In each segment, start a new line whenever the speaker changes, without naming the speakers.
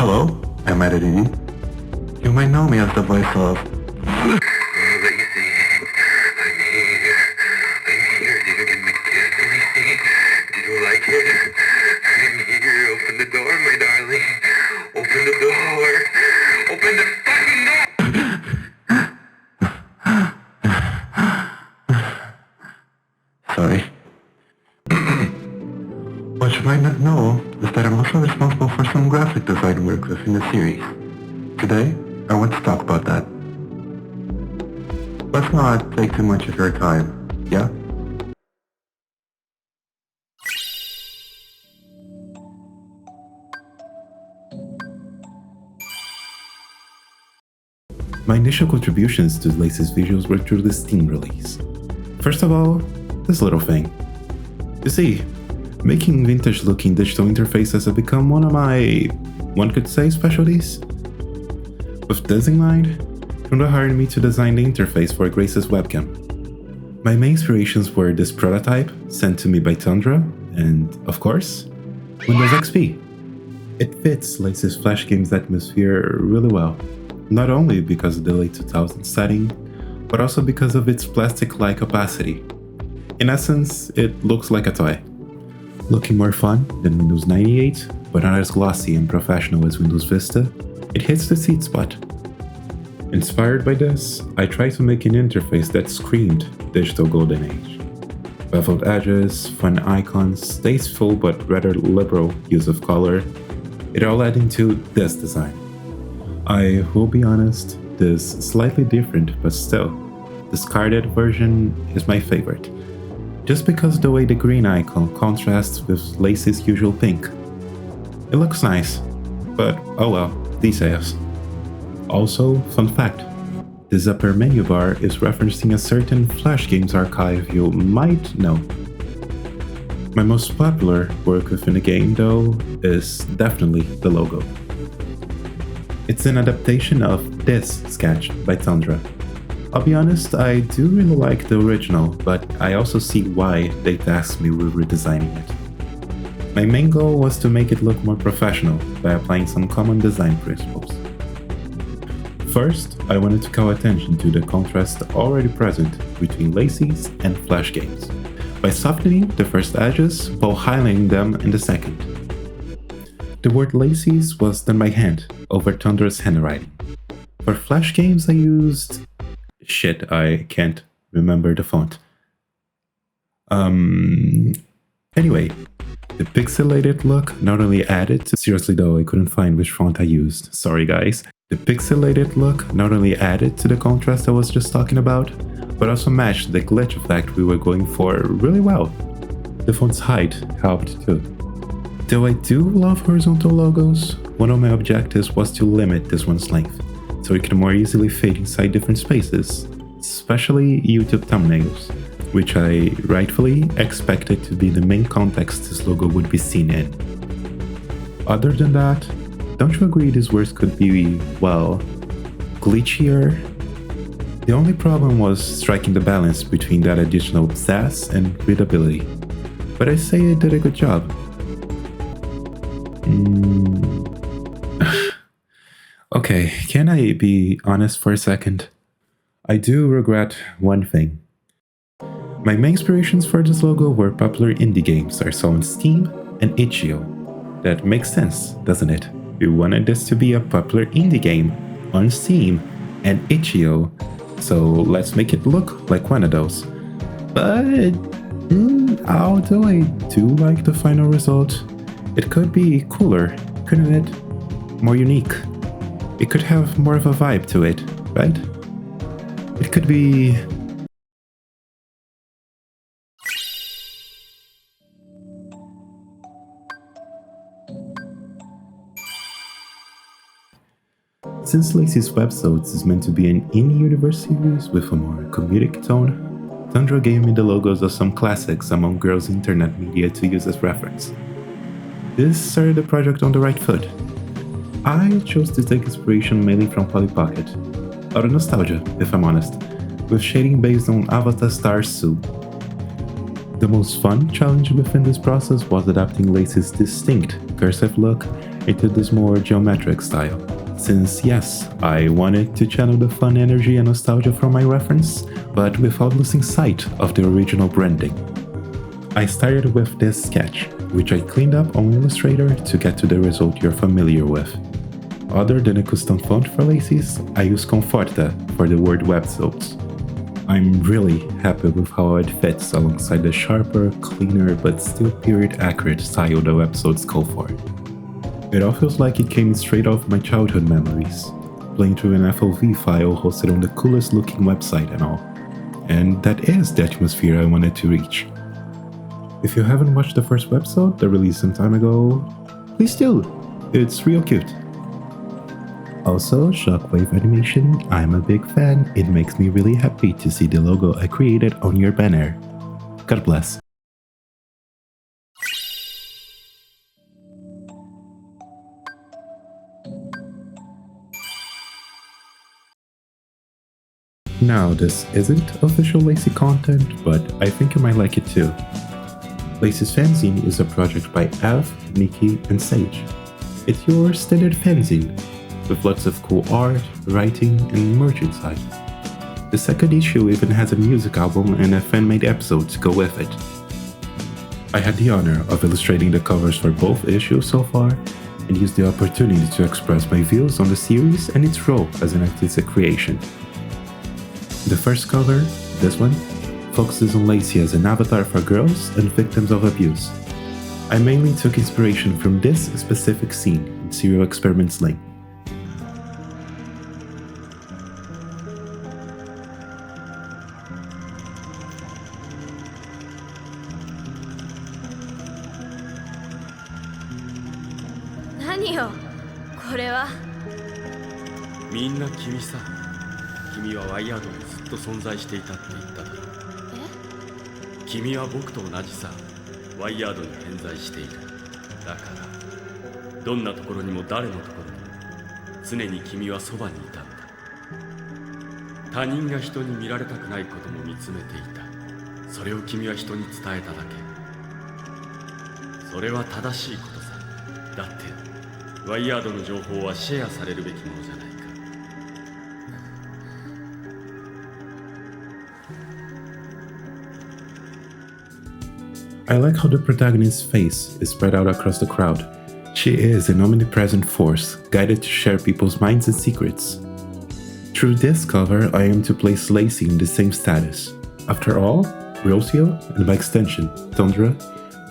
Hello, I'm editing. You might know me as the voice of...
Lacey, I'm here. Did you get my kiss, Lacey? Did you like it? I'm here. Open the door, my darling. Open the door. Open the fucking door!
Sorry. What you might not know is that I'm also responsible for some graphic design work within the series. Today, I want to talk about that. Let's not take too much of your time, yeah?
My initial contributions to Lacey's visuals were through the Steam release. First of all, this little thing. You see, making vintage-looking digital interfaces has become one of my, one could say, specialties. With this in mind, Tundra hired me to design the interface for Grace's webcam. My main inspirations were this prototype sent to me by Tundra, and, of course, Windows XP. It fits Lacey's Flash game's atmosphere really well, not only because of the late 2000s setting, but also because of its plastic-like opacity. In essence, it looks like a toy. Looking more fun than Windows 98, but not as glossy and professional as Windows Vista, it hits the sweet spot. Inspired by this, I tried to make an interface that screamed digital golden age. Beveled edges, fun icons, tasteful but rather liberal use of color, it all led into this design. I will be honest, this slightly different but still discarded version is my favorite, just because the way the green icon contrasts with Lacey's usual pink. It looks nice, but oh well, details. Also, fun fact, this upper menu bar is referencing a certain Flash games archive you might know. My most popular work within the game, though, is definitely the logo. It's an adaptation of this sketch by Tundra. I'll be honest, I do really like the original, but I also see why they tasked me with redesigning it. My main goal was to make it look more professional by applying some common design principles. First, I wanted to call attention to the contrast already present between Lacey's and Flash games, by softening the first edges while highlighting them in the second. The word Lacey's was done by hand, over Tundra's handwriting. For Flash games I used... Shit, I can't remember the font. Anyway, the pixelated look not only added to... Seriously though, I couldn't find which font I used, sorry guys. The pixelated look not only added to the contrast I was just talking about, but also matched the glitch effect we were going for really well. The font's height helped too. Though I do love horizontal logos, one of my objectives was to limit this one's length, so it can more easily fit inside different spaces, especially YouTube thumbnails, which I rightfully expected to be the main context this logo would be seen in. Other than that, don't you agree these words could be, well, glitchier? The only problem was striking the balance between that additional sass and readability, but I say I did a good job. Okay, can I be honest for a second? I do regret one thing. My main inspirations for this logo were popular indie games I saw on Steam and itch.io. That makes sense, doesn't it? We wanted this to be a popular indie game on Steam and itch.io, so let's make it look like one of those. But although I do like the final result, it could be cooler, couldn't it? More unique. It could have more of a vibe to it, right? It could be... Since Lacey's Websodes is meant to be an in-universe series with a more comedic tone, Tundra gave me the logos of some classics among girls' internet media to use as reference. This started the project on the right foot. I chose to take inspiration mainly from Polly Pocket, out of nostalgia, if I'm honest, with shading based on Avatar Star Sue. The most fun challenge within this process was adapting Lacey's distinct cursive look into this more geometric style. Since yes, I wanted to channel the fun energy and nostalgia from my reference, but without losing sight of the original branding. I started with this sketch, which I cleaned up on Illustrator to get to the result you're familiar with. Other than a custom font for Lacey's, I use Conforta for the word websodes. I'm really happy with how it fits alongside the sharper, cleaner, but still period-accurate style the websodes call for. It all feels like it came straight off my childhood memories, playing through an FOV file hosted on the coolest looking website and all. And that is the atmosphere I wanted to reach. If you haven't watched the first website that released some time ago, please do! It's real cute. Also, Shockwave Animation, I'm a big fan. It makes me really happy to see the logo I created on your banner. God bless. Now, this isn't official Lacey content, but I think you might like it too. Lacey's fanzine is a project by Av, Nikki, and Sage. It's your standard fanzine, with lots of cool art, writing, and merch inside. The second issue even has a music album and a fan-made episode to go with it. I had the honor of illustrating the covers for both issues so far, and used the opportunity to express my views on the series and its role as an artistic creation. The first cover, this one, focuses on Lacey as an avatar for girls and victims of abuse. I mainly took inspiration from this specific scene in Serial Experiments Lane.
What?
みんな君さ。君はワイヤードにずっと存在していたって言っただろう。君は僕と同じさ。ワイヤードに偏在している。だからどんなところにも誰のところにも常に君はそばにいたんだ。他人が人に見られたくないことも見つめていた。それを君は人に伝えただけ。それは正しいことさ。だってワイヤードの情報はシェアされるべきものじゃないか。
I like how the protagonist's face is spread out across the crowd. She is an omnipresent force, guided to share people's minds and secrets. Through this cover, I aim to place Lacey in the same status. After all, Rocio, and by extension, Tundra,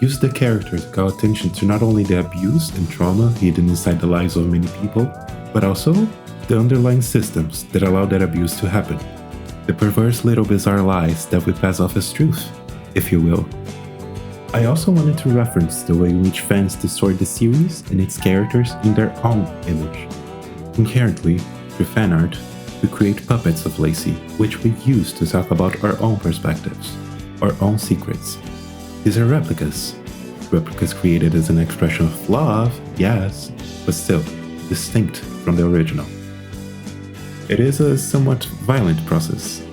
use the character to call attention to not only the abuse and trauma hidden inside the lives of many people, but also the underlying systems that allow that abuse to happen. The perverse little bizarre lies that we pass off as truth, if you will. I also wanted to reference the way in which fans distort the series and its characters in their own image. Inherently, through fan art, we create puppets of Lacey, which we use to talk about our own perspectives, our own secrets. These are replicas. Replicas created as an expression of love, yes, but still distinct from the original. It is a somewhat violent process,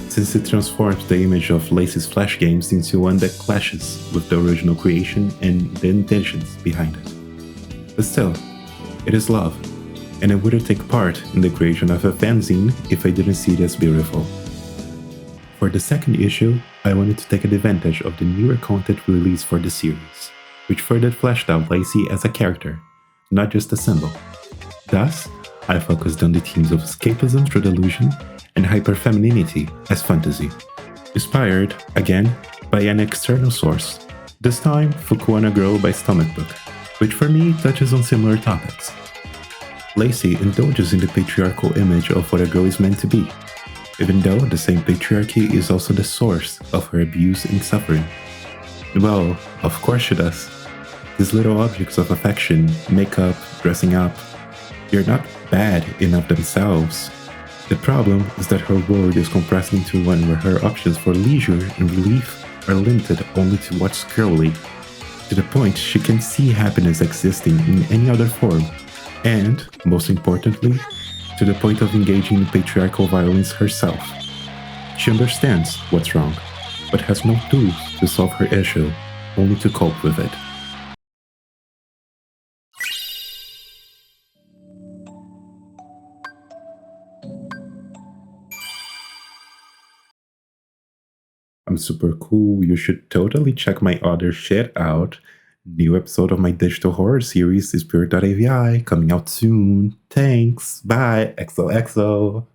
since it transforms the image of Lacey's Flash games into one that clashes with the original creation and the intentions behind it. But still, it is love, and I wouldn't take part in the creation of a fanzine if I didn't see it as beautiful. For the second issue, I wanted to take advantage of the newer content released for the series, which further fleshed out Lacey as a character, not just a symbol. Thus, I focused on the themes of escapism through delusion and hyperfemininity as fantasy, inspired, again, by an external source, this time Fukuona Girl by STOMACHBOOK, which for me touches on similar topics. Lacey indulges in the patriarchal image of what a girl is meant to be, even though the same patriarchy is also the source of her abuse and suffering. Well, of course she does. These little objects of affection, makeup, dressing up, they're not bad in of themselves. The problem is that her world is compressed into one where her options for leisure and relief are limited only to what's girly, to the point she can see happiness existing in any other form, and, most importantly, to the point of engaging in patriarchal violence herself. She understands what's wrong, but has no tools to solve her issue, only to cope with it. I'm super cool. You should totally check my other shit out. New episode of my digital horror series, Spirit.avi, coming out soon. Thanks. Bye. XOXO.